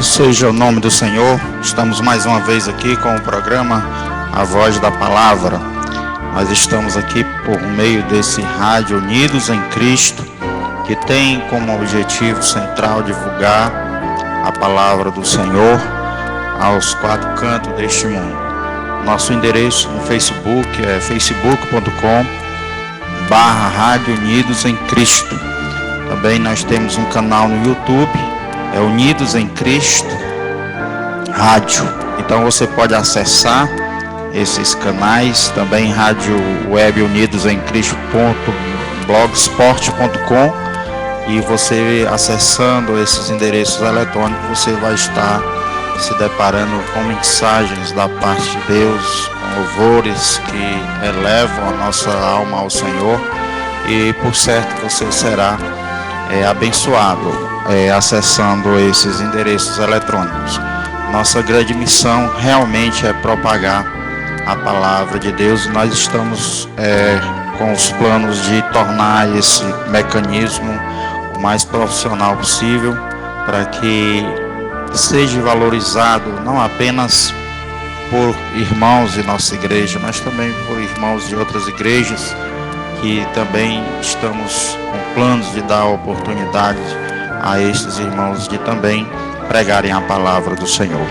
Louvado seja o nome do Senhor. Estamos mais uma vez aqui com o programa A Voz da Palavra. Nós estamos aqui por meio desse rádio Unidos em Cristo, que tem como objetivo central divulgar a palavra do Senhor aos quatro cantos deste mundo. Nosso endereço no Facebook é facebook.com/Rádio Unidos em Cristo. Também nós temos um canal no YouTube, é Unidos em Cristo Rádio. Então você pode acessar esses canais, também Rádio Web Unidos em Cristo.blogspot.com, e você acessando esses endereços eletrônicos, você vai estar se deparando com mensagens da parte de Deus, com louvores que elevam a nossa alma ao Senhor, e por certo você será abençoado acessando esses endereços eletrônicos. Nossa grande missão realmente é propagar a palavra de Deus. Nós estamos com os planos de tornar esse mecanismo o mais profissional possível, para que seja valorizado não apenas por irmãos de nossa igreja, mas também por irmãos de outras igrejas, que também estamos com planos de dar oportunidade a estes irmãos de também pregarem a palavra do Senhor.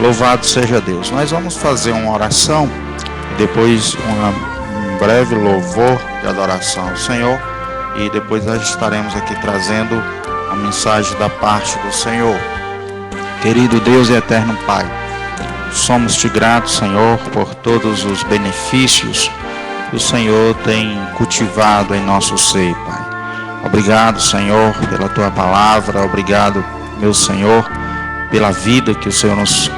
Louvado seja Deus. Nós vamos fazer uma oração e depois um breve louvor de adoração ao Senhor, e depois nós estaremos aqui trazendo a mensagem da parte do Senhor. Querido Deus e eterno Pai, somos-te gratos, Senhor, por todos os benefícios que o Senhor tem cultivado em nosso seio, Pai. Obrigado, Senhor, pela tua palavra. Obrigado, meu Senhor, pela vida que o Senhor nos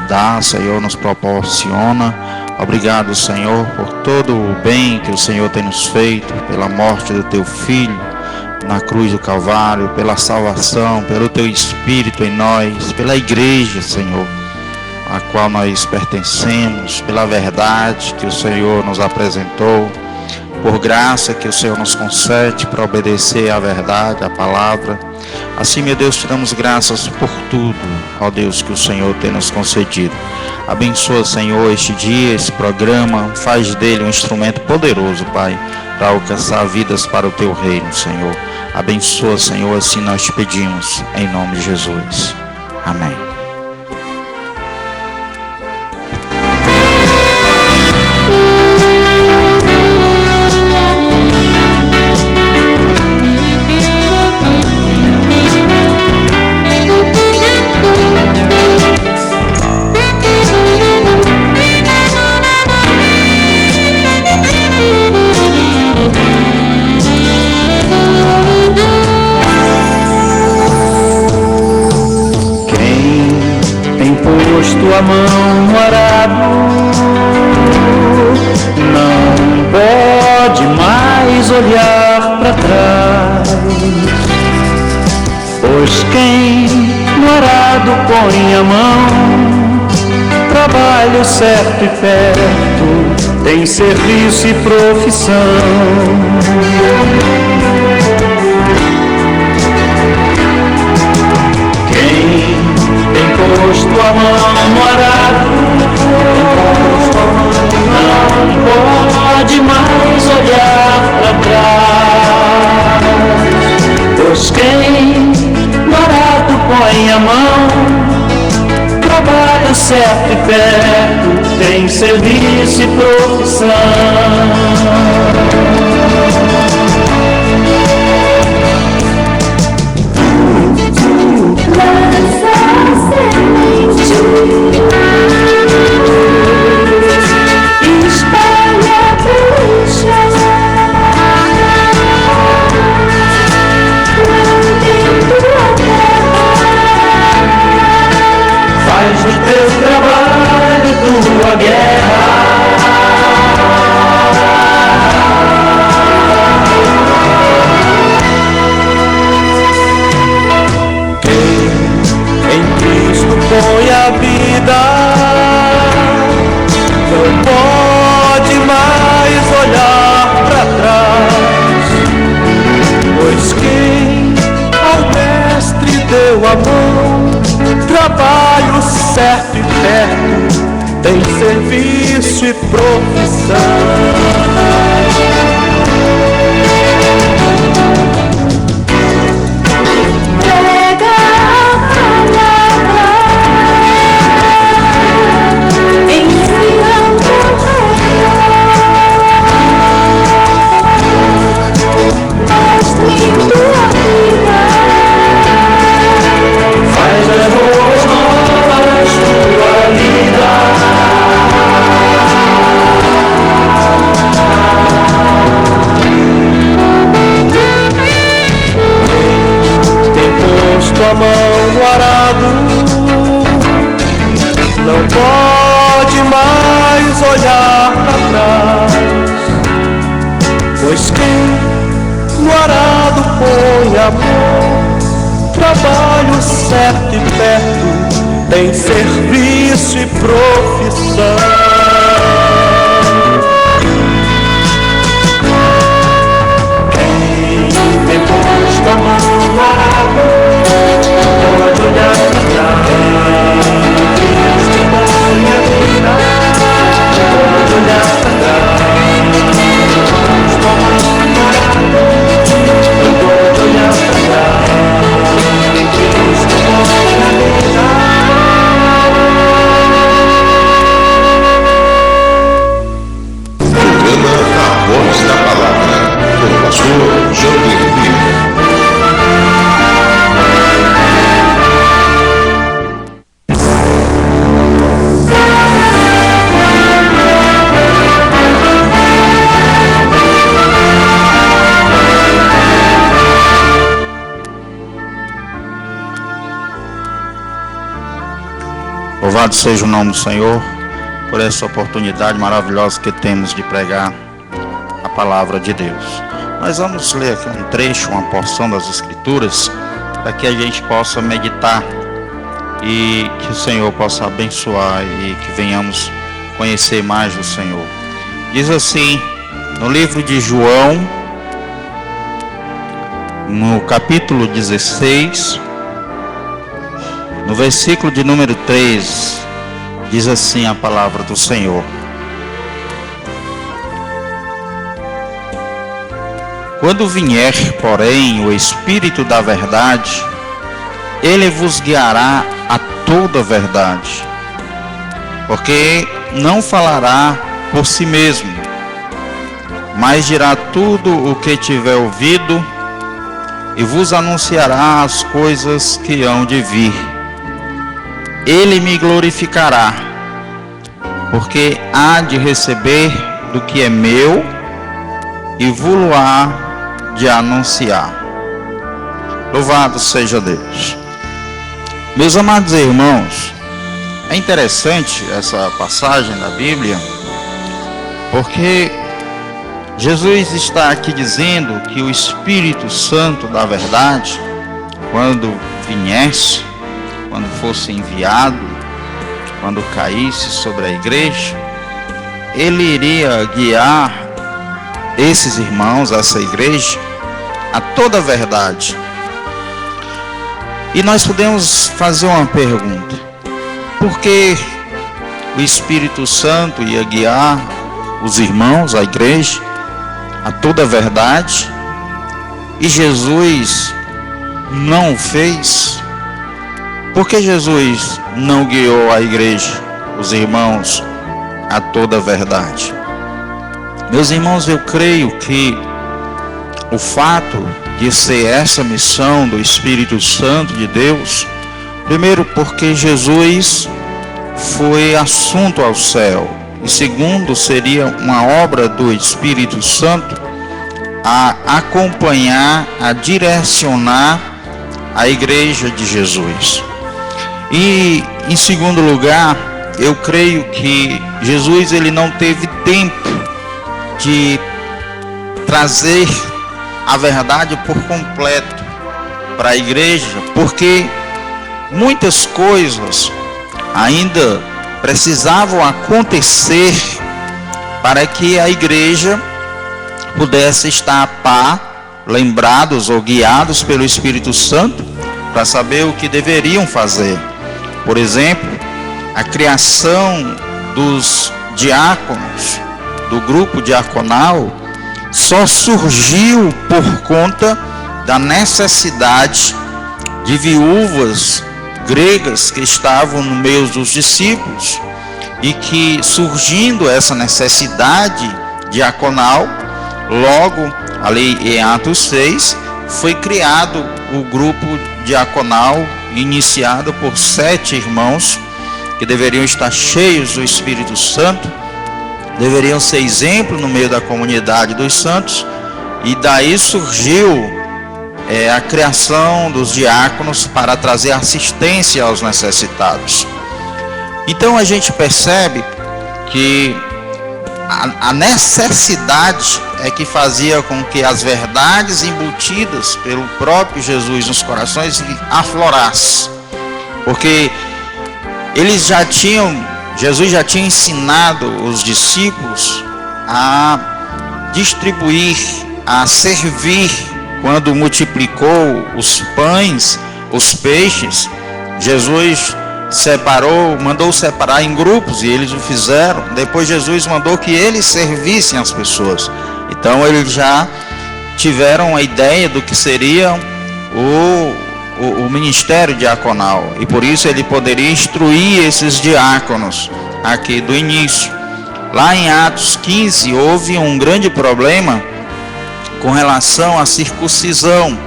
dá, Senhor, nos proporciona. Obrigado, Senhor, por todo o bem que o Senhor tem nos feito, pela morte do teu Filho na cruz do Calvário, pela salvação, pelo teu Espírito em nós, pela igreja, Senhor, a qual nós pertencemos, pela verdade que o Senhor nos apresentou, por graça que o Senhor nos concede para obedecer à verdade, à palavra. Assim, meu Deus, te damos graças por tudo, ó Deus, que o Senhor tem nos concedido. Abençoa, Senhor, este dia, esse programa, faz dele um instrumento poderoso, Pai, para alcançar vidas para o teu reino, Senhor. Abençoa, Senhor, assim nós te pedimos, em nome de Jesus. Amém. A mão no arado não pode mais olhar para trás, pois quem no arado põe a mão, trabalho certo e perto, tem serviço e profissão. Posto a mão no arado, não pode mais olhar para trás, pois quem no arado põe a mão, trabalha certo e perto, tem serviço e profissão. Espalha pelo chão, dentro da terra. Faz do teu trabalho tua guerra. Põe a vida, não pode mais olhar para trás, pois quem ao mestre deu a mão, tem serviço e profissão. A mão no arado, não pode mais olhar para trás, pois quem no arado põe a mão, trabalho certo e perto, tem serviço e profissão. Quem depois da mão no arado pode olhar pra trás, que põe a vida, pode olhar pra trás, toma namorado, pode olhar pra trás, que põe a vida. Programa A Voz da Palavra, com o pastor Jean-Pierre Filho. Louvado seja o nome do Senhor por essa oportunidade maravilhosa que temos de pregar a palavra de Deus. Nós vamos ler aqui um trecho, uma porção das Escrituras, para que a gente possa meditar e que o Senhor possa abençoar e que venhamos conhecer mais do Senhor. Diz assim, no livro de João, no capítulo 16, no versículo de número 3, diz assim a palavra do Senhor: quando vier, porém, o Espírito da verdade, ele vos guiará a toda a verdade, porque não falará por si mesmo, mas dirá tudo o que tiver ouvido e vos anunciará as coisas que hão de vir. Ele me glorificará, porque há de receber do que é meu e vou-lo-á de anunciar. Louvado seja Deus. Meus amados irmãos, é interessante essa passagem da Bíblia, porque Jesus está aqui dizendo que o Espírito Santo da verdade, quando viesse, quando fosse enviado, quando caísse sobre a igreja, ele iria guiar esses irmãos, essa igreja, a toda a verdade. E nós podemos fazer uma pergunta: por que o Espírito Santo ia guiar os irmãos, a igreja, a toda a verdade, e Jesus não o fez? Por que Jesus não guiou a igreja, os irmãos, a toda a verdade? Meus irmãos, eu creio que o fato de ser essa missão do Espírito Santo de Deus, primeiro porque Jesus foi assunto ao céu, e segundo, seria uma obra do Espírito Santo a acompanhar, a direcionar a igreja de Jesus. E em segundo lugar, eu creio que Jesus ele não teve tempo de trazer a verdade por completo para a igreja, porque muitas coisas ainda precisavam acontecer para que a igreja pudesse estar a par, lembrados ou guiados pelo Espírito Santo para saber o que deveriam fazer. Por exemplo, a criação dos diáconos, do grupo diaconal, só surgiu por conta da necessidade de viúvas gregas que estavam no meio dos discípulos, e que, surgindo essa necessidade diaconal, logo ali em Atos 6, foi criado o grupo diaconal, iniciado por 7 irmãos que deveriam estar cheios do Espírito Santo, deveriam ser exemplo no meio da comunidade dos santos, e daí surgiu a criação dos diáconos para trazer assistência aos necessitados. Então a gente percebe que a necessidade é que fazia com que as verdades embutidas pelo próprio Jesus nos corações aflorassem, porque Jesus já tinha ensinado os discípulos a distribuir, a servir. Quando multiplicou os pães, os peixes, Jesus mandou separar em grupos, e eles o fizeram. Depois Jesus mandou que eles servissem as pessoas. Então eles já tiveram a ideia do que seria o ministério diaconal, e por isso ele poderia instruir esses diáconos aqui do início. Lá em Atos 15 houve um grande problema com relação à circuncisão,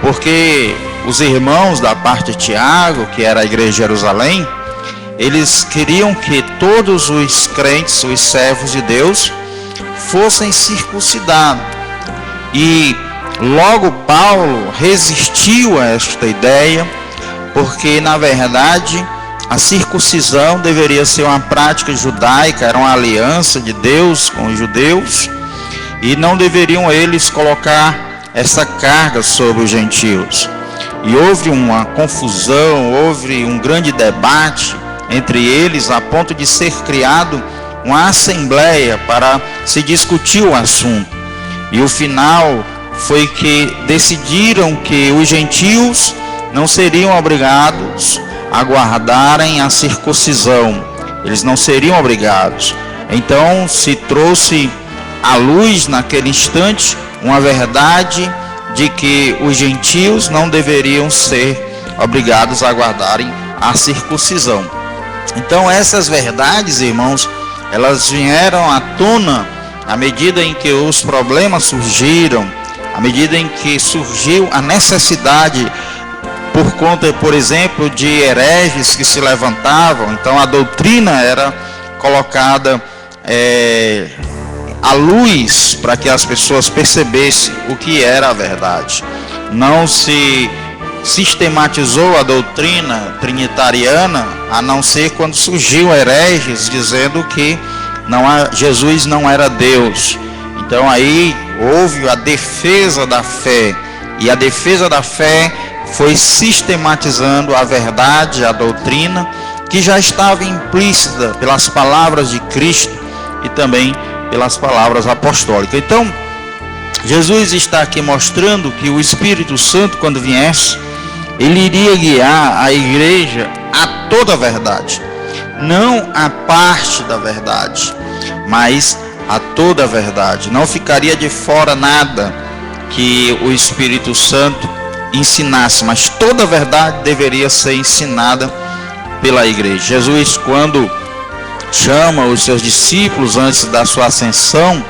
porque os irmãos da parte de Tiago, que era a igreja de Jerusalém, eles queriam que todos os crentes, os servos de Deus, fossem circuncidados. E logo Paulo resistiu a esta ideia, porque na verdade a circuncisão deveria ser uma prática judaica, era uma aliança de Deus com os judeus, e não deveriam eles colocar essa carga sobre os gentios. E houve uma confusão, houve um grande debate entre eles, a ponto de ser criado uma assembleia para se discutir o assunto. E o final foi que decidiram que os gentios não seriam obrigados a guardarem a circuncisão. Eles não seriam obrigados. Então se trouxe à luz naquele instante uma verdade de que os gentios não deveriam ser obrigados a guardarem a circuncisão. Então essas verdades, irmãos, elas vieram à tona à medida em que os problemas surgiram, à medida em que surgiu a necessidade por conta, por exemplo, de hereges que se levantavam. Então a doutrina era colocada à luz para que as pessoas percebessem o que era a verdade. Não se sistematizou a doutrina trinitariana, a não ser quando surgiu hereges dizendo que Jesus não era Deus. Então aí houve a defesa da fé, e a defesa da fé foi sistematizando a verdade, a doutrina, que já estava implícita pelas palavras de Cristo e também pelas palavras apostólicas. Então Jesus está aqui mostrando que o Espírito Santo, quando viesse, ele iria guiar a igreja a toda a verdade, não a parte da verdade, mas a toda a verdade. Não ficaria de fora nada que o Espírito Santo ensinasse, mas toda a verdade deveria ser ensinada pela igreja. Jesus, quando chama os seus discípulos antes da sua ascensão,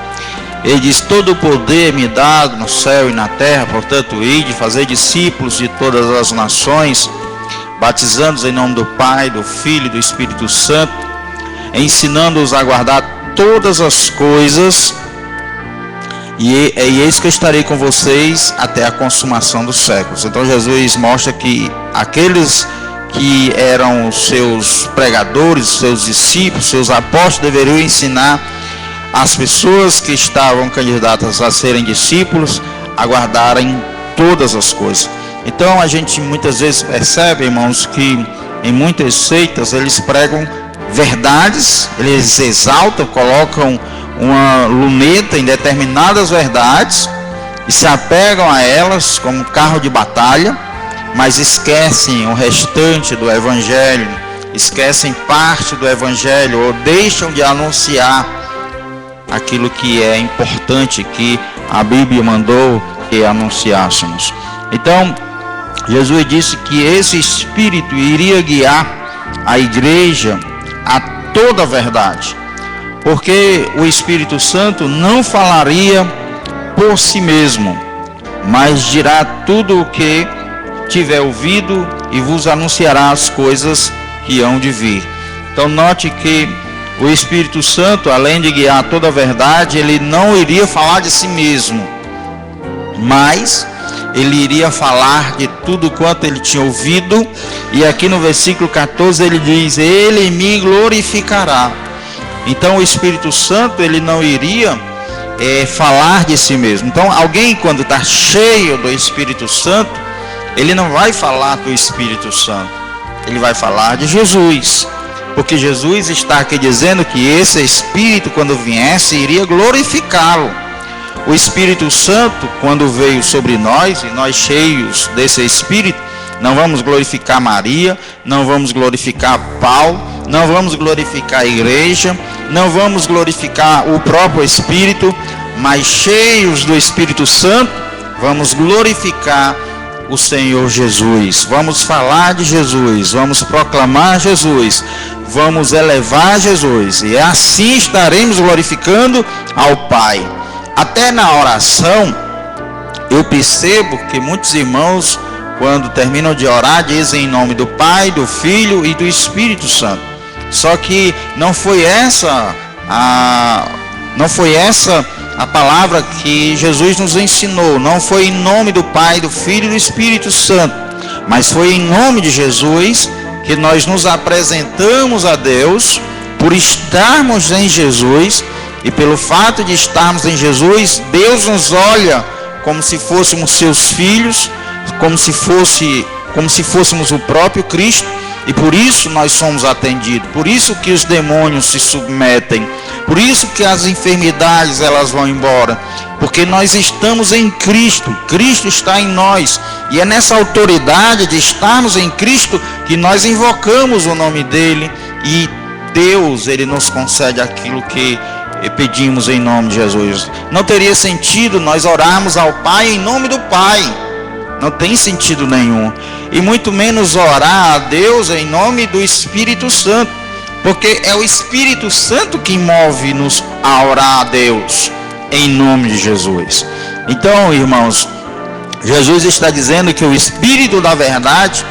ele diz: todo o poder me dado no céu e na terra, portanto ide, fazer discípulos de todas as nações, batizando-os em nome do Pai, do Filho e do Espírito Santo, ensinando-os a guardar todas as coisas, e eis que eu estarei com vocês até a consumação dos séculos. Então Jesus mostra que aqueles que eram os seus pregadores, seus discípulos, seus apóstolos, deveriam ensinar as pessoas que estavam candidatas a serem discípulos a guardarem todas as coisas. Então a gente muitas vezes percebe, irmãos, que em muitas seitas eles pregam verdades, eles exaltam, colocam uma luneta em determinadas verdades e se apegam a elas como carro de batalha, mas esquecem o restante do evangelho, esquecem parte do Evangelho ou deixam de anunciar aquilo que é importante, que a Bíblia mandou que anunciássemos. Então, Jesus disse que esse Espírito iria guiar a igreja a toda a verdade, porque o Espírito Santo não falaria por si mesmo, mas dirá tudo o que tiver ouvido e vos anunciará as coisas que hão de vir. Então note que o Espírito Santo, além de guiar toda a verdade, ele não iria falar de si mesmo, mas ele iria falar de tudo quanto ele tinha ouvido. E aqui no versículo 14 ele diz: ele me glorificará. Então o Espírito Santo, ele não iria falar de si mesmo. Então alguém, quando está cheio do Espírito Santo, ele não vai falar do Espírito Santo, ele vai falar de Jesus, porque Jesus está aqui dizendo que esse Espírito, quando viesse, iria glorificá-lo. O Espírito Santo, quando veio sobre nós, e nós cheios desse Espírito, não vamos glorificar Maria, não vamos glorificar Paulo, não vamos glorificar a igreja, não vamos glorificar o próprio Espírito, mas cheios do Espírito Santo, vamos glorificar o Senhor Jesus. Vamos falar de Jesus, vamos proclamar Jesus, vamos elevar Jesus, e assim estaremos glorificando ao Pai. Até na oração, eu percebo que muitos irmãos, quando terminam de orar, dizem em nome do Pai, do Filho e do Espírito Santo. Só que não foi essa a palavra que Jesus nos ensinou. Não foi em nome do Pai, do Filho e do Espírito Santo, mas foi em nome de Jesus que nós nos apresentamos a Deus, por estarmos em Jesus. E pelo fato de estarmos em Jesus, Deus nos olha como se fôssemos seus filhos, como se fôssemos o próprio Cristo, e por isso nós somos atendidos. Por isso que os demônios se submetem, por isso que as enfermidades elas vão embora, porque nós estamos em Cristo, Cristo está em nós, e é nessa autoridade de estarmos em Cristo que nós invocamos o nome dele, e Deus, ele nos concede aquilo que pedimos em nome de Jesus. Não teria sentido nós orarmos ao Pai em nome do Pai, não tem sentido nenhum, e muito menos orar a Deus em nome do Espírito Santo, porque é o Espírito Santo que move-nos a orar a Deus em nome de Jesus. Então, irmãos, Jesus está dizendo que o Espírito da verdade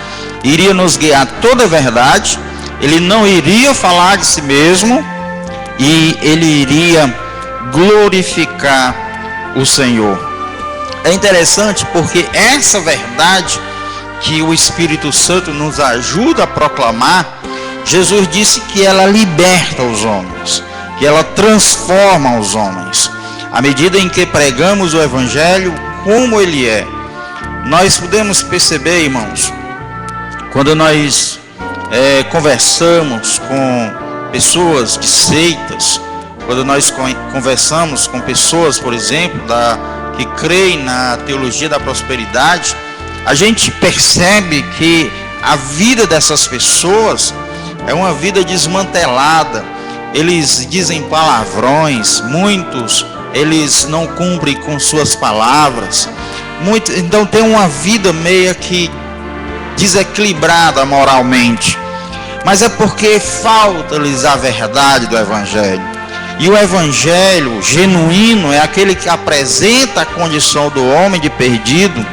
iria nos guiar toda a verdade, ele não iria falar de si mesmo, e ele iria glorificar o Senhor. É interessante porque essa verdade que o Espírito Santo nos ajuda a proclamar, Jesus disse que ela liberta os homens, que ela transforma os homens. À medida em que pregamos o Evangelho como ele é, nós podemos perceber, irmãos, quando nós conversamos com pessoas de seitas, quando nós conversamos com pessoas, por exemplo, que creem na teologia da prosperidade, a gente percebe que a vida dessas pessoas é uma vida desmantelada. Eles dizem palavrões, muitos, eles não cumprem com suas palavras, então tem uma vida meio que desequilibrada moralmente. Mas é porque falta-lhes a verdade do Evangelho. E o Evangelho genuíno é aquele que apresenta a condição do homem de perdido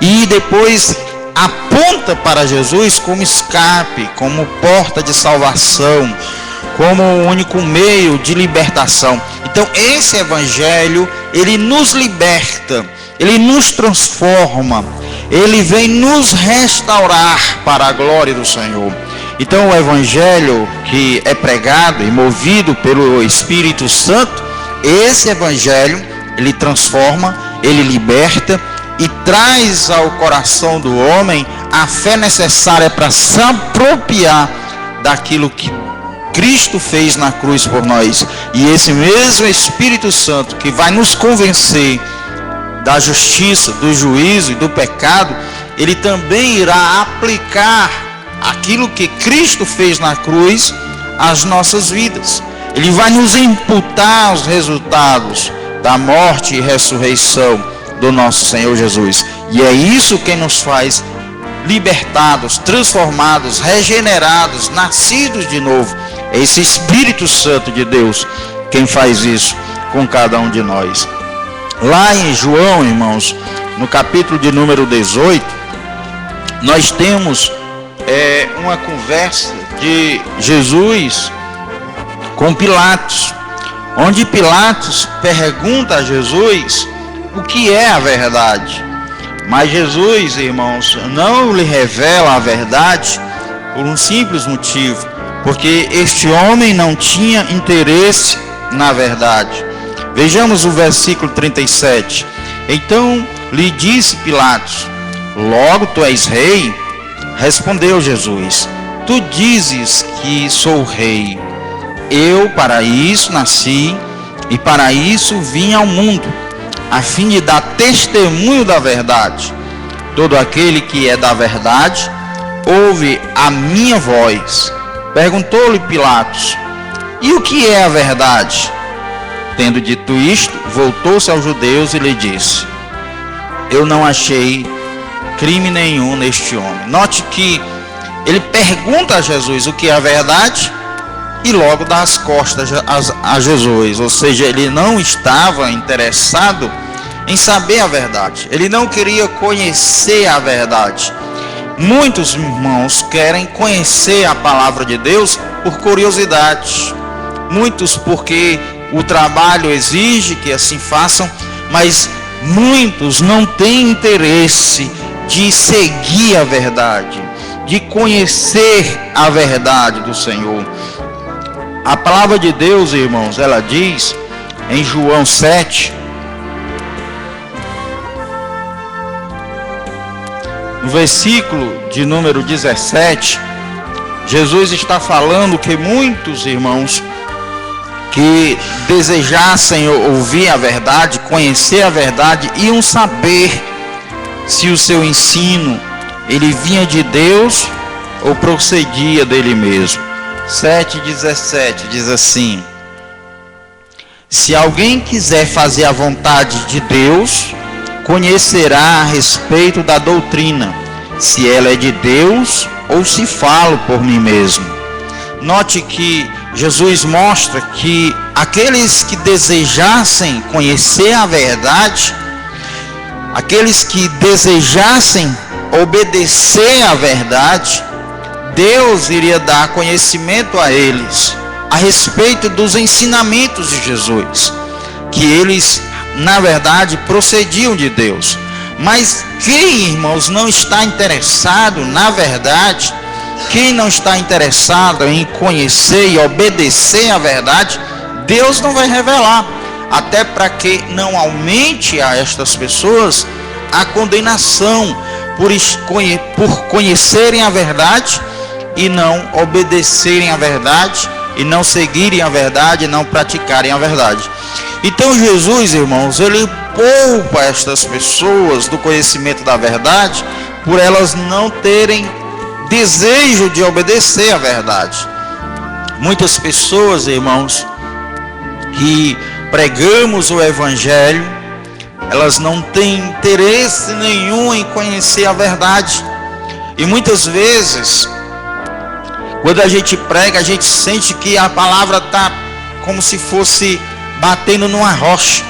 e depois aponta para Jesus como escape, como porta de salvação, como o único meio de libertação. Então esse Evangelho, ele nos liberta, ele nos transforma, ele vem nos restaurar para a glória do Senhor. Então o Evangelho que é pregado e movido pelo Espírito Santo, esse Evangelho, ele transforma, ele liberta e traz ao coração do homem a fé necessária para se apropriar daquilo que Cristo fez na cruz por nós. E esse mesmo Espírito Santo que vai nos convencer da justiça, do juízo e do pecado, ele também irá aplicar aquilo que Cristo fez na cruz às nossas vidas. Ele vai nos imputar os resultados da morte e ressurreição do nosso Senhor Jesus. E é isso que nos faz libertados, transformados, regenerados, nascidos de novo. É esse Espírito Santo de Deus quem faz isso com cada um de nós. Lá em João, irmãos, no capítulo de número 18, nós temos uma conversa de Jesus com Pilatos, onde Pilatos pergunta a Jesus o que é a verdade. Mas Jesus, irmãos, não lhe revela a verdade por um simples motivo, porque este homem não tinha interesse na verdade. Vejamos o versículo 37. Então lhe disse Pilatos: logo tu és rei? Respondeu Jesus: tu dizes que sou rei. Eu para isso nasci e para isso vim ao mundo, a fim de dar testemunho da verdade. Todo aquele que é da verdade ouve a minha voz. Perguntou-lhe Pilatos: e o que é a verdade? Tendo dito isto, voltou-se aos judeus e lhe disse: eu não achei crime nenhum neste homem. Note que ele pergunta a Jesus o que é a verdade e logo dá as costas a Jesus. Ou seja, ele não estava interessado em saber a verdade. Ele não queria conhecer a verdade. Muitos irmãos querem conhecer a palavra de Deus por curiosidade. Muitos porque o trabalho exige que assim façam, mas muitos não têm interesse de seguir a verdade, de conhecer a verdade do Senhor. A palavra de Deus, irmãos, ela diz em João 7, no versículo de número 17, Jesus está falando que muitos irmãos que desejassem ouvir a verdade, conhecer a verdade, iam saber se o seu ensino ele vinha de Deus ou procedia dele mesmo. 7:17 diz assim: se alguém quiser fazer a vontade de Deus, conhecerá a respeito da doutrina, se ela é de Deus ou se falo por mim mesmo. Note que Jesus mostra que aqueles que desejassem conhecer a verdade, aqueles que desejassem obedecer à verdade, Deus iria dar conhecimento a eles a respeito dos ensinamentos de Jesus, que eles, na verdade, procediam de Deus. Mas quem, irmãos, não está interessado na verdade, quem não está interessado em conhecer e obedecer a verdade, Deus não vai revelar, até para que não aumente a estas pessoas a condenação por conhecerem a verdade e não obedecerem a verdade, e não seguirem a verdade, e não praticarem a verdade. Então Jesus, irmãos, ele poupa estas pessoas do conhecimento da verdade, por elas não terem desejo de obedecer a verdade. Muitas pessoas, irmãos, que pregamos o Evangelho, elas não têm interesse nenhum em conhecer a verdade. E muitas vezes, quando a gente prega, a gente sente que a palavra está como se fosse batendo numa rocha.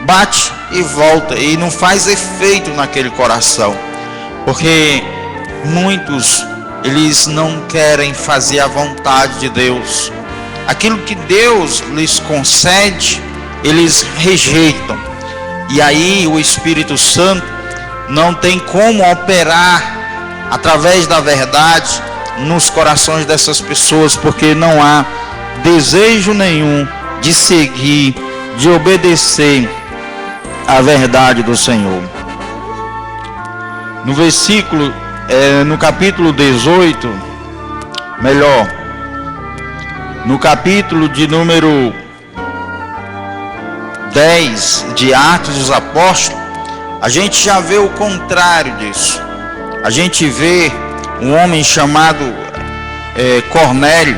Bate e volta, e não faz efeito naquele coração. Porque muitos, eles não querem fazer a vontade de Deus. Aquilo que Deus lhes concede, eles rejeitam. E aí o Espírito Santo não tem como operar através da verdade nos corações dessas pessoas, porque não há desejo nenhum de seguir, de obedecer a verdade do Senhor. No versículo, no capítulo 18, no capítulo de número 10 de Atos dos Apóstolos, a gente já vê o contrário disso. A gente vê um homem chamado Cornélio,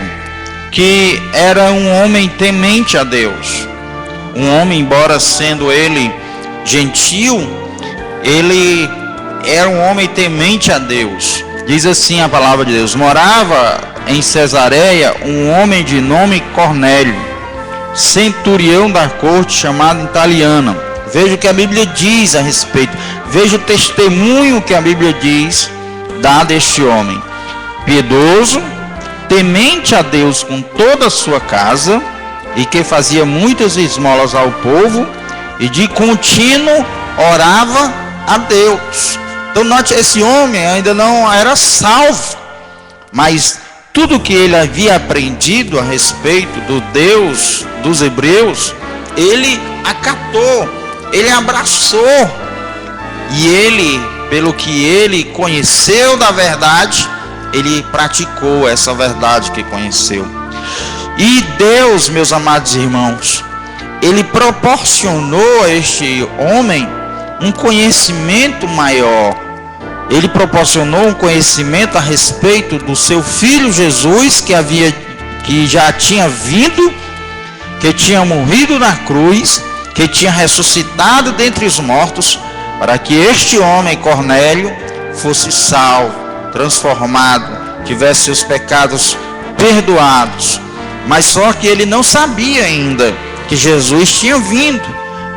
que era um homem temente a Deus. Um homem, embora sendo ele gentil, ele era um homem temente a Deus. Diz assim a palavra de Deus: morava em Cesareia um homem de nome Cornélio, centurião da corte, chamado Italiana. Veja o que a Bíblia diz a respeito. Veja o testemunho que a Bíblia diz dá deste homem: piedoso, temente a Deus com toda a sua casa, e que fazia muitas esmolas ao povo, e de contínuo orava a Deus. Então note, esse homem ainda não era salvo, mas tudo que ele havia aprendido a respeito do Deus dos hebreus, ele acatou, ele abraçou, e ele, pelo que ele conheceu da verdade, ele praticou essa verdade que conheceu. E Deus, meus amados irmãos, ele proporcionou a este homem um conhecimento maior. Ele proporcionou um conhecimento a respeito do seu filho Jesus, que já tinha vindo, que tinha morrido na cruz, que tinha ressuscitado dentre os mortos, para que este homem, Cornélio, fosse salvo, transformado, tivesse seus pecados perdoados. Mas só que ele não sabia ainda que Jesus tinha vindo,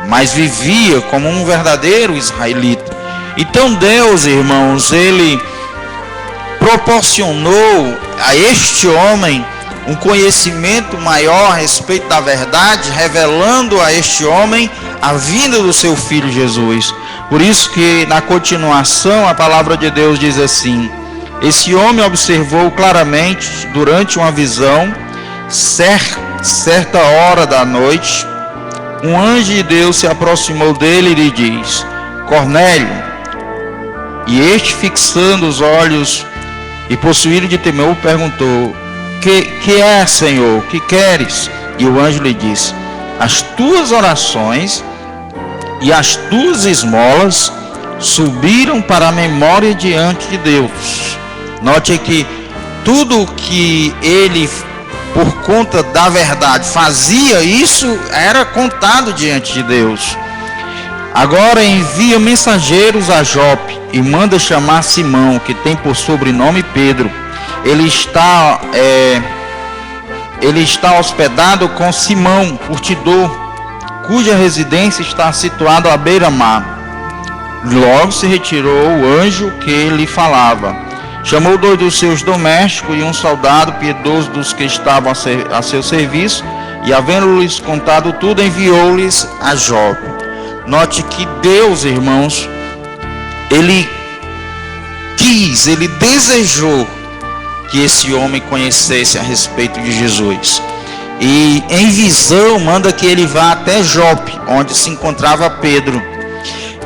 mas vivia como um verdadeiro israelita. Então Deus, irmãos, ele proporcionou a este homem um conhecimento maior a respeito da verdade, revelando a este homem a vinda do seu filho Jesus. Por isso que na continuação a palavra de Deus diz assim: esse homem observou claramente durante uma visão, certa hora da noite, um anjo de Deus se aproximou dele e lhe diz: Cornélio. E este, fixando os olhos e possuído de temor, perguntou: que é, Senhor? Que queres? E o anjo lhe disse: as tuas orações e as tuas esmolas subiram para a memória diante de Deus. Note que tudo que ele, por conta da verdade, fazia, isso era contado diante de Deus. Agora envia mensageiros a Jope e manda chamar Simão, que tem por sobrenome Pedro. Ele está hospedado com Simão, curtidor, cuja residência está situada à beira-mar. Logo se retirou o anjo que lhe falava. Chamou 2 dos seus domésticos e um soldado piedoso dos que estavam a seu serviço, e havendo-lhes contado tudo, enviou-lhes a Jope. Note que Deus, irmãos, ele desejou que esse homem conhecesse a respeito de Jesus. E em visão manda que ele vá até Jope, onde se encontrava Pedro.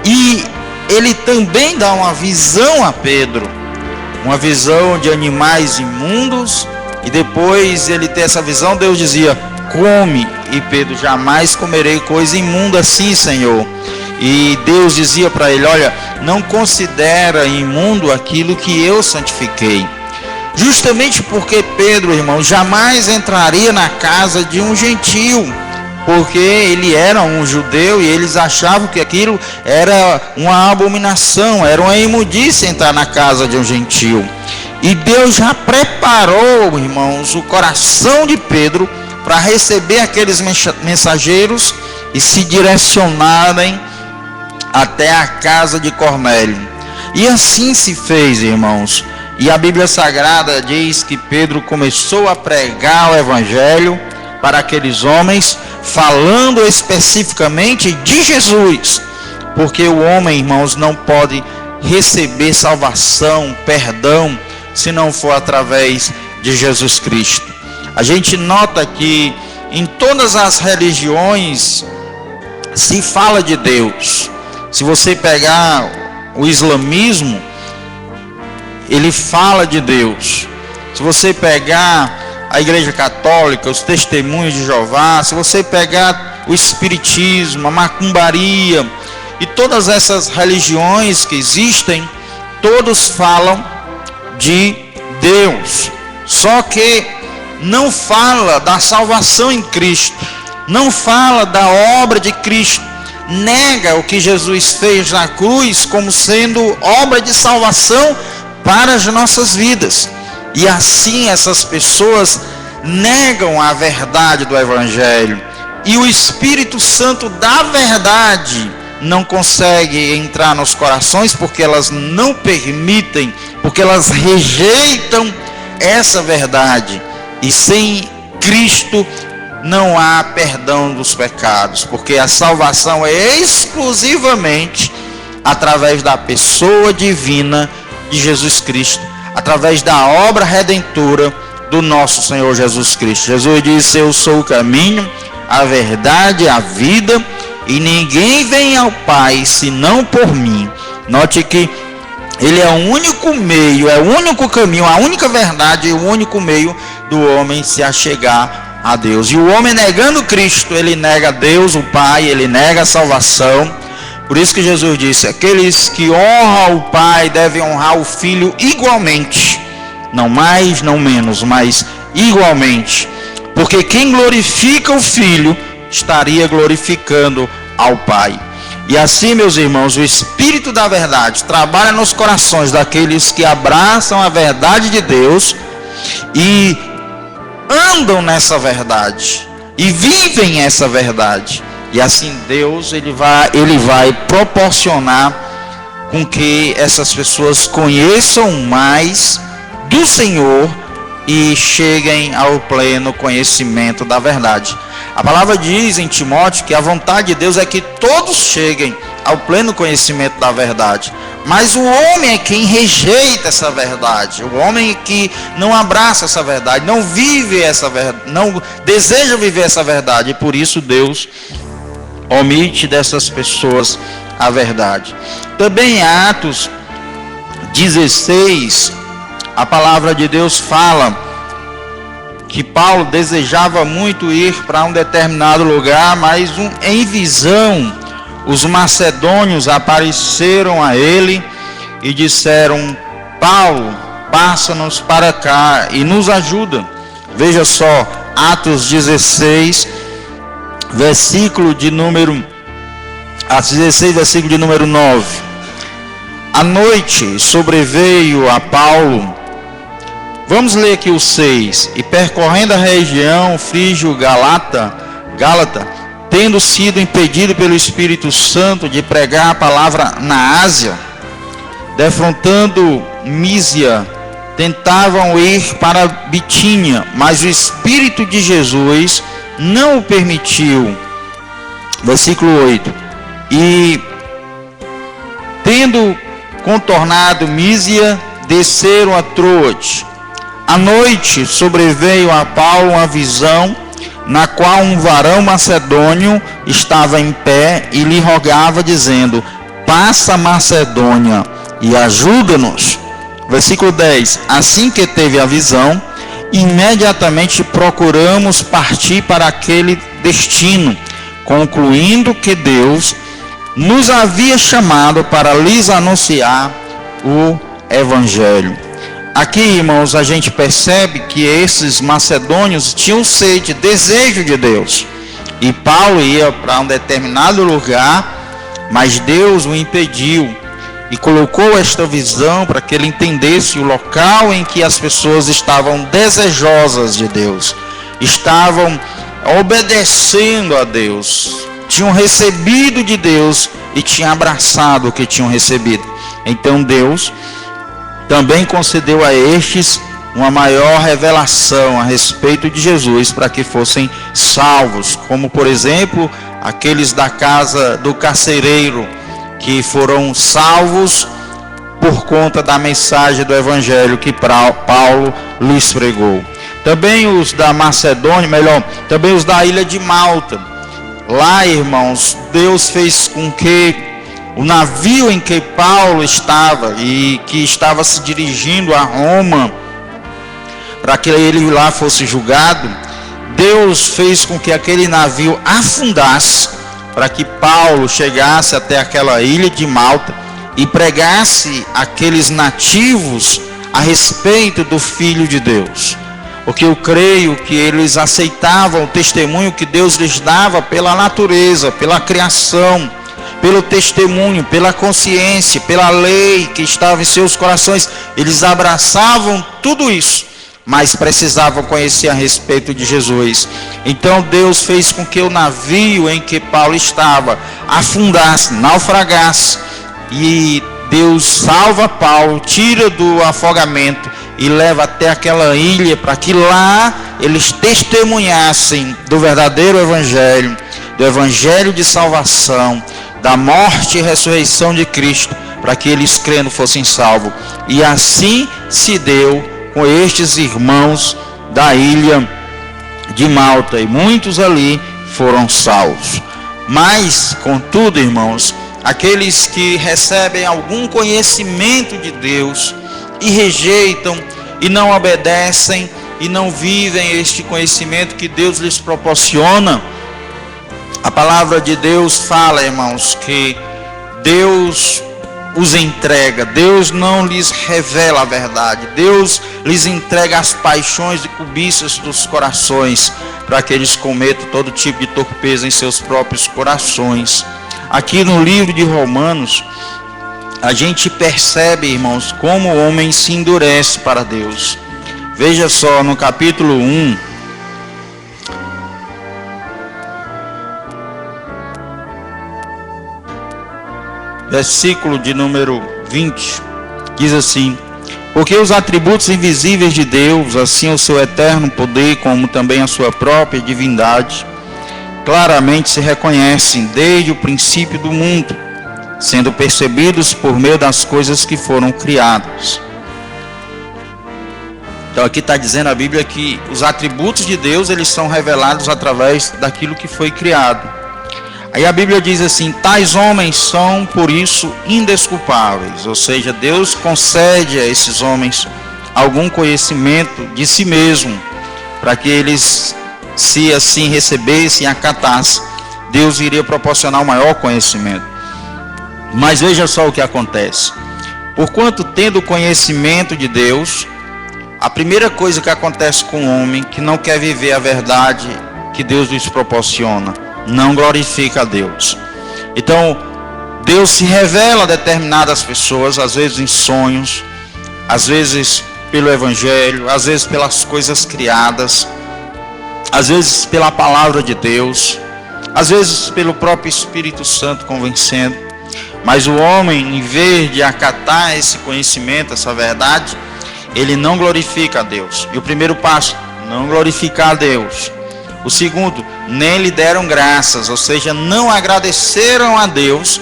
E ele também dá uma visão a Pedro, uma visão de animais imundos. E depois ele ter essa visão, Deus dizia: come. E Pedro: jamais comerei coisa imunda assim, Senhor. E Deus dizia para ele: olha, não considera imundo aquilo que eu santifiquei. Justamente porque Pedro, irmão, jamais entraria na casa de um gentil, porque ele era um judeu e eles achavam que aquilo era uma abominação, era uma imundícia entrar na casa de um gentil. E Deus já preparou, irmãos, o coração de Pedro para receber aqueles mensageiros e se direcionarem até a casa de Cornélio. E assim se fez, irmãos. E a Bíblia Sagrada diz que Pedro começou a pregar o Evangelho para aqueles homens, falando especificamente de Jesus. Porque o homem, irmãos, não pode receber salvação, perdão, se não for através de Jesus Cristo. A gente nota que em todas as religiões se fala de Deus. Se você pegar o islamismo, ele fala de Deus. Se você pegar a Igreja Católica, os Testemunhos de Jeová, se você pegar o Espiritismo, a Macumbaria e todas essas religiões que existem, todos falam de Deus. Só que não fala da salvação em Cristo, não fala da obra de Cristo, nega o que Jesus fez na cruz como sendo obra de salvação para as nossas vidas. E assim essas pessoas negam a verdade do Evangelho, e o Espírito Santo da verdade não consegue entrar nos corações, porque elas não permitem, porque elas rejeitam essa verdade. E sem Cristo não há perdão dos pecados, porque a salvação é exclusivamente através da pessoa divina de Jesus Cristo, através da obra redentora do nosso Senhor Jesus Cristo. Jesus disse: eu sou o caminho, a verdade e a vida, e ninguém vem ao Pai senão por mim. Note que Ele é o único meio, é o único caminho, a única verdade e o único meio do homem se achegar a Deus. E o homem negando Cristo, ele nega Deus, o Pai, ele nega a salvação. Por isso que Jesus disse: aqueles que honram o Pai devem honrar o Filho igualmente, não mais, não menos, mas igualmente, porque quem glorifica o Filho estaria glorificando ao Pai. E assim, meus irmãos, o Espírito da verdade trabalha nos corações daqueles que abraçam a verdade de Deus e andam nessa verdade e vivem essa verdade. E assim Deus ele vai proporcionar com que essas pessoas conheçam mais do Senhor e cheguem ao pleno conhecimento da verdade. A palavra diz em Timóteo que a vontade de Deus é que todos cheguem ao pleno conhecimento da verdade. Mas o homem é quem rejeita essa verdade. O homem é que não abraça essa verdade, não vive essa verdade, não deseja viver essa verdade. E por isso Deus omite dessas pessoas a verdade. Também em Atos 16, a palavra de Deus fala que Paulo desejava muito ir para um determinado lugar, mas em visão os macedônios apareceram a ele e disseram: Paulo, passa-nos para cá e nos ajuda. Veja só, Atos 16, versículo de número 9. À noite sobreveio a Paulo, vamos ler aqui o 6, e percorrendo a região frígio-gálata, tendo sido impedido pelo Espírito Santo de pregar a palavra na Ásia, defrontando Mísia, tentavam ir para Bitínia, mas o Espírito de Jesus não o permitiu. Versículo 8. E tendo contornado Mísia, desceram a Troade. À noite sobreveio a Paulo uma visão, na qual um varão macedônio estava em pé e lhe rogava, dizendo: passa a Macedônia e ajuda-nos. Versículo 10. Assim que teve a visão, imediatamente procuramos partir para aquele destino, concluindo que Deus nos havia chamado para lhes anunciar o Evangelho. Aqui, irmãos, a gente percebe que esses macedônios tinham sede, desejo de Deus. E Paulo ia para um determinado lugar, mas Deus o impediu e colocou esta visão para que ele entendesse o local em que as pessoas estavam desejosas de Deus, estavam obedecendo a Deus, tinham recebido de Deus e tinham abraçado o que tinham recebido. Então Deus também concedeu a estes uma maior revelação a respeito de Jesus, para que fossem salvos, como por exemplo aqueles da casa do carcereiro, que foram salvos por conta da mensagem do Evangelho que Paulo lhes pregou. Também os da Macedônia, também os da ilha de Malta. Lá, irmãos, Deus fez com que o navio em que Paulo estava e que estava se dirigindo a Roma, para que ele lá fosse julgado, Deus fez com que aquele navio afundasse, para que Paulo chegasse até aquela ilha de Malta e pregasse aqueles nativos a respeito do Filho de Deus. Porque eu creio que eles aceitavam o testemunho que Deus lhes dava pela natureza, pela criação, pelo testemunho, pela consciência, pela lei que estava em seus corações. Eles abraçavam tudo isso, mas precisavam conhecer a respeito de Jesus. Então Deus fez com que o navio em que Paulo estava afundasse, naufragasse, e Deus salva Paulo, tira do afogamento e leva até aquela ilha para que lá eles testemunhassem do verdadeiro evangelho, do evangelho de salvação, da morte e ressurreição de Cristo, para que eles crendo fossem salvos. E assim se deu com estes irmãos da ilha de Malta, e muitos ali foram salvos. Mas, contudo, irmãos, aqueles que recebem algum conhecimento de Deus e rejeitam e não obedecem e não vivem este conhecimento que Deus lhes proporciona, a palavra de Deus fala, irmãos, que Deus os entrega, Deus não lhes revela a verdade, Deus lhes entrega as paixões e cobiças dos corações, para que eles cometam todo tipo de torpeza em seus próprios corações. Aqui no livro de Romanos, a gente percebe, irmãos, como o homem se endurece para Deus. Veja só, no capítulo 1, versículo de número 20, diz assim: porque os atributos invisíveis de Deus, assim o seu eterno poder, como também a sua própria divindade, claramente se reconhecem desde o princípio do mundo, sendo percebidos por meio das coisas que foram criadas. Então aqui está dizendo a Bíblia que os atributos de Deus, eles são revelados através daquilo que foi criado. Aí a Bíblia diz assim: tais homens são por isso indesculpáveis. Ou seja, Deus concede a esses homens algum conhecimento de si mesmo, para que eles, se assim recebessem e acatassem, Deus iria proporcionar o maior conhecimento. Mas veja só o que acontece. Porquanto, tendo conhecimento de Deus, a primeira coisa que acontece com o homem que não quer viver a verdade que Deus lhes proporciona, não glorifica a Deus. Então, Deus se revela a determinadas pessoas, às vezes em sonhos, às vezes pelo Evangelho, às vezes pelas coisas criadas, às vezes pela palavra de Deus, às vezes pelo próprio Espírito Santo convencendo. Mas o homem, em vez de acatar esse conhecimento, essa verdade, ele não glorifica a Deus. E o primeiro passo, não glorificar a Deus. O segundo, nem lhe deram graças, ou seja, não agradeceram a Deus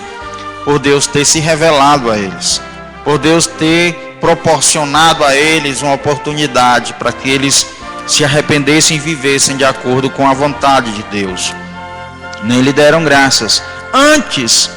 por Deus ter se revelado a eles, por Deus ter proporcionado a eles uma oportunidade para que eles se arrependessem e vivessem de acordo com a vontade de Deus. Nem lhe deram graças, antes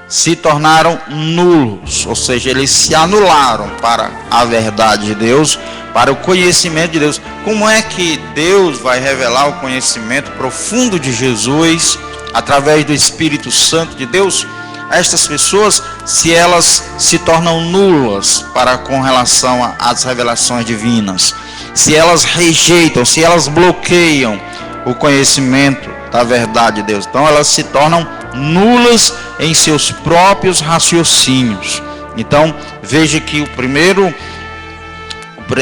se tornaram nulos, ou seja, eles se anularam para a verdade de Deus, para o conhecimento de Deus. Como é que Deus vai revelar o conhecimento profundo de Jesus através do Espírito Santo de Deus a estas pessoas, se elas se tornam nulas para com relação às revelações divinas, se elas rejeitam, se elas bloqueiam o conhecimento da verdade de Deus? Então elas se tornam nulas em seus próprios raciocínios. Então veja que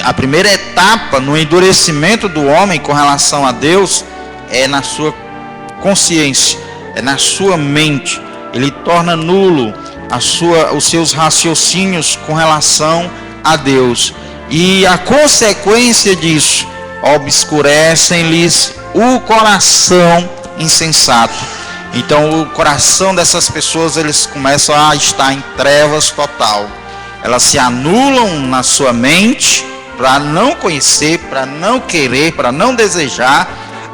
a primeira etapa no endurecimento do homem com relação a Deus é na sua consciência, é na sua mente. Ele torna nulo os seus raciocínios com relação a Deus, e a consequência disso, obscurecem-lhes o coração insensato. Então o coração dessas pessoas, eles começam a estar em trevas total. Elas se anulam na sua mente para não conhecer, para não querer, para não desejar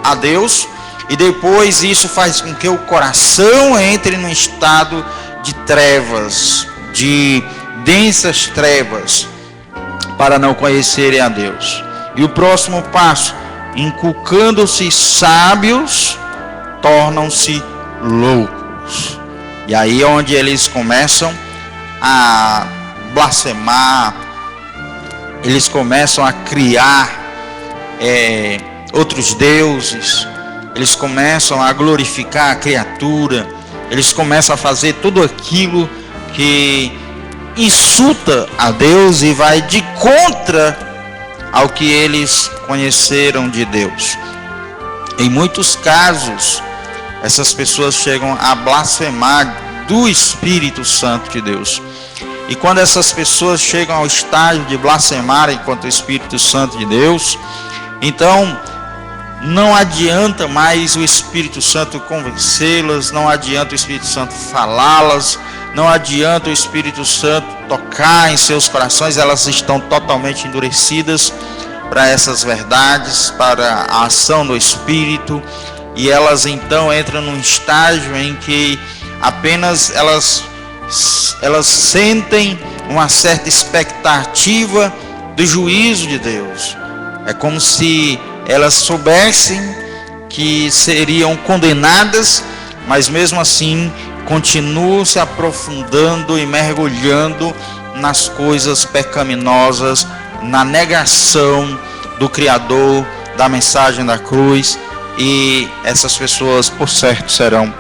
a Deus. E depois isso faz com que o coração entre num estado de trevas, de densas trevas, para não conhecerem a Deus. E o próximo passo, inculcando-se sábios, tornam-se loucos. E aí é onde eles começam a blasfemar, eles começam a criar outros deuses, eles começam a glorificar a criatura, eles começam a fazer tudo aquilo que insulta a Deus e vai de contra ao que eles conheceram de Deus. Em muitos casos, essas pessoas chegam a blasfemar do Espírito Santo de Deus. E quando essas pessoas chegam ao estágio de blasfemarem contra o Espírito Santo de Deus, então não adianta mais o Espírito Santo convencê-las, não adianta o Espírito Santo falá-las, não adianta o Espírito Santo tocar em seus corações, elas estão totalmente endurecidas para essas verdades, para a ação do Espírito, e elas então entram num estágio em que apenas elas sentem uma certa expectativa do juízo de Deus. É como se elas soubessem que seriam condenadas, mas mesmo assim continuam se aprofundando e mergulhando nas coisas pecaminosas, na negação do Criador, da mensagem da cruz, e essas pessoas, por certo, serão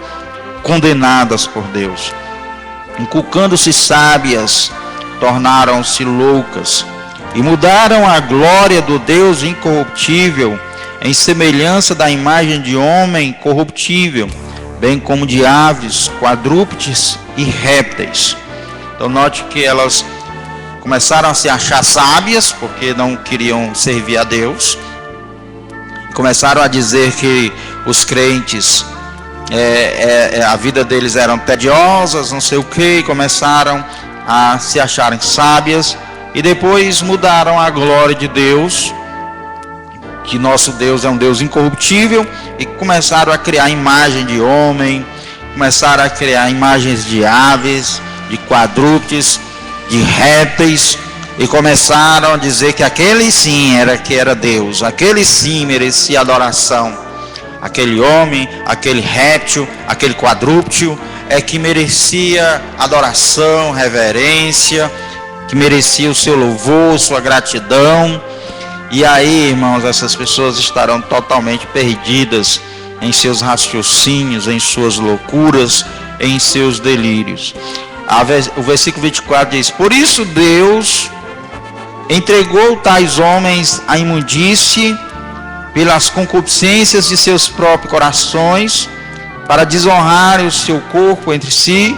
condenadas por Deus. Inculcando-se sábias, tornaram-se loucas e mudaram a glória do Deus incorruptível em semelhança da imagem de homem corruptível, bem como de aves, quadrúpedes e répteis. Então note que elas começaram a se achar sábias porque não queriam servir a Deus. Começaram a dizer que os crentes, a vida deles eram tediosas, não sei o que, começaram a se acharem sábias e depois mudaram a glória de Deus, que nosso Deus é um Deus incorruptível, e começaram a criar imagem de homem, começaram a criar imagens de aves, de quadrúpedes, de répteis, e começaram a dizer que aquele sim era Deus, aquele sim merecia adoração. Aquele homem, aquele réptil, aquele quadrúpede é que merecia adoração, reverência, que merecia o seu louvor, sua gratidão. E aí, irmãos, essas pessoas estarão totalmente perdidas em seus raciocínios, em suas loucuras, em seus delírios. O versículo 24 diz: por isso Deus entregou tais homens à imundície pelas concupiscências de seus próprios corações, para desonrarem o seu corpo entre si,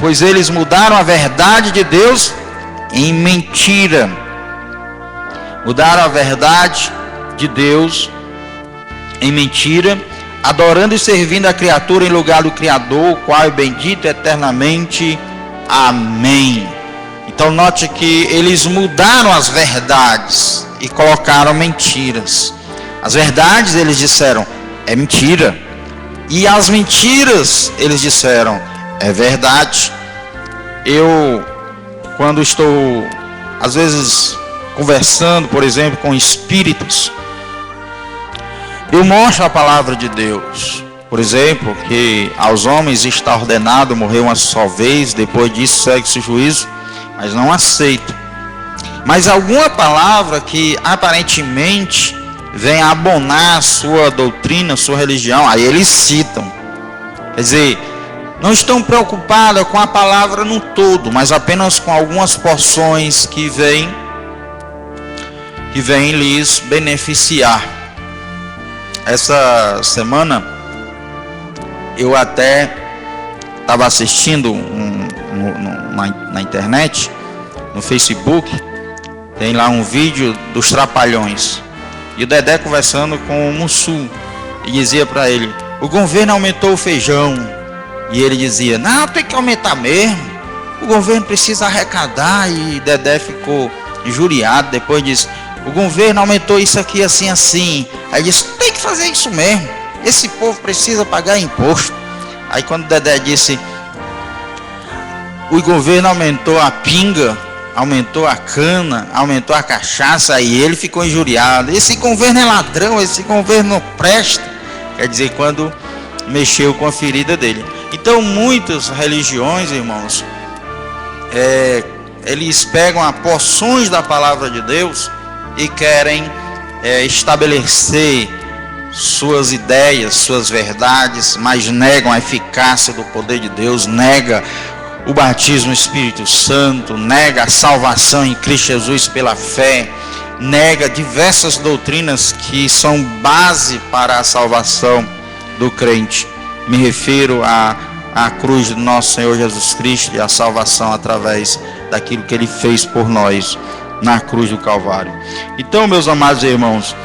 pois eles mudaram a verdade de Deus em mentira. Mudaram a verdade de Deus em mentira, adorando e servindo a criatura em lugar do Criador, o qual é bendito eternamente. Amém. Então note que eles mudaram as verdades e colocaram mentiras. As verdades eles disseram é mentira, e as mentiras eles disseram é verdade. Eu, quando estou às vezes conversando, por exemplo, com espíritos, eu mostro a palavra de Deus. Por exemplo, que aos homens está ordenado morrer uma só vez, depois disso segue-se o juízo, mas não aceito. Mas alguma palavra que aparentemente vem abonar a sua doutrina, a sua religião, aí eles citam. Quer dizer, não estão preocupados com a palavra no todo, mas apenas com algumas porções que vêm lhes beneficiar. Essa semana eu até estava assistindo na internet, no Facebook, tem lá um vídeo dos Trapalhões, e o Dedé conversando com o Mussum, e dizia para ele: o governo aumentou o feijão, e ele dizia: não, tem que aumentar mesmo, o governo precisa arrecadar. E Dedé ficou injuriado, depois disse: o governo aumentou isso aqui assim, assim. Aí disse: tem que fazer isso mesmo, esse povo precisa pagar imposto. Aí quando Dedé disse: o governo aumentou a pinga, aumentou a cana, aumentou a cachaça, aí ele ficou injuriado: esse governo é ladrão, esse governo não presta. Quer dizer, quando mexeu com a ferida dele. Então muitas religiões, irmãos, eles pegam porções da palavra de Deus e querem estabelecer suas ideias, suas verdades, mas negam a eficácia do poder de Deus, nega o batismo no Espírito Santo, nega a salvação em Cristo Jesus pela fé, nega diversas doutrinas que são base para a salvação do crente. Me refiro à cruz do nosso Senhor Jesus Cristo e a salvação através daquilo que Ele fez por nós na cruz do Calvário. Então, meus amados irmãos,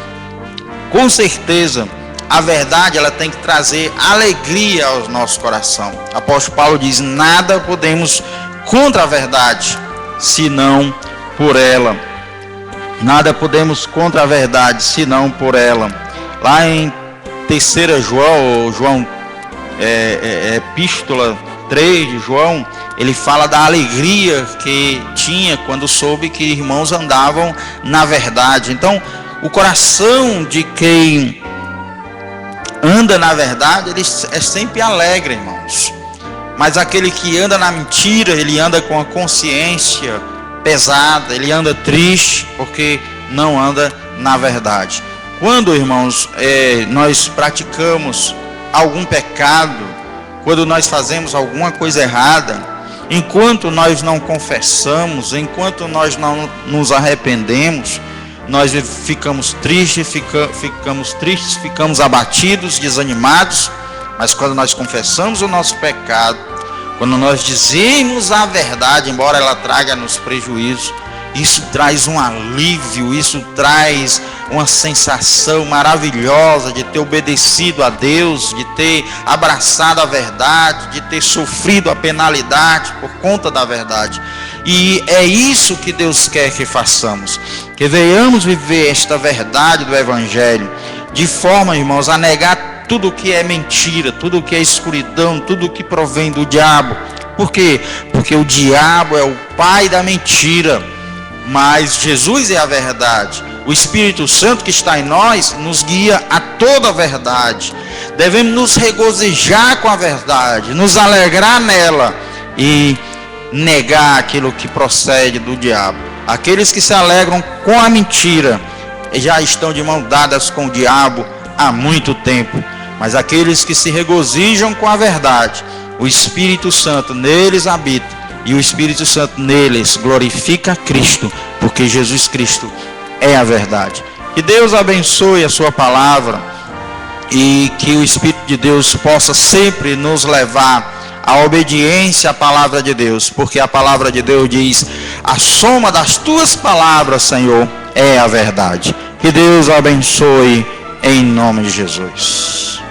com certeza a verdade ela tem que trazer alegria ao nosso coração. O apóstolo Paulo diz: nada podemos contra a verdade, senão por ela. Nada podemos contra a verdade, senão por ela. Lá em 3 João, Epístola 3 de João, ele fala da alegria que tinha quando soube que irmãos andavam na verdade. Então, o coração de quem anda na verdade, ele é sempre alegre, irmãos. Mas aquele que anda na mentira, ele anda com a consciência pesada, ele anda triste, porque não anda na verdade. Quando, irmãos, nós praticamos algum pecado, quando nós fazemos alguma coisa errada, enquanto nós não confessamos, enquanto nós não nos arrependemos, nós ficamos tristes, ficamos abatidos, desanimados. Mas quando nós confessamos o nosso pecado, quando nós dizemos a verdade, embora ela traga-nos prejuízo, isso traz um alívio, isso traz uma sensação maravilhosa de ter obedecido a Deus, de ter abraçado a verdade, de ter sofrido a penalidade por conta da verdade. E é isso que Deus quer que façamos, que venhamos viver esta verdade do Evangelho, de forma, irmãos, a negar tudo que é mentira, tudo que é escuridão, tudo que provém do diabo. Por quê? Porque o diabo é o pai da mentira, mas Jesus é a verdade. O Espírito Santo que está em nós nos guia a toda a verdade. Devemos nos regozijar com a verdade, nos alegrar nela e negar aquilo que procede do diabo. Aqueles que se alegram com a mentira já estão de mão dadas com o diabo há muito tempo. Mas aqueles que se regozijam com a verdade, o Espírito Santo neles habita, e o Espírito Santo neles glorifica a Cristo, porque Jesus Cristo é a verdade. Que Deus abençoe a sua palavra e que o Espírito de Deus possa sempre nos levar à obediência à palavra de Deus, porque a palavra de Deus diz: a soma das tuas palavras, Senhor, é a verdade. Que Deus abençoe em nome de Jesus.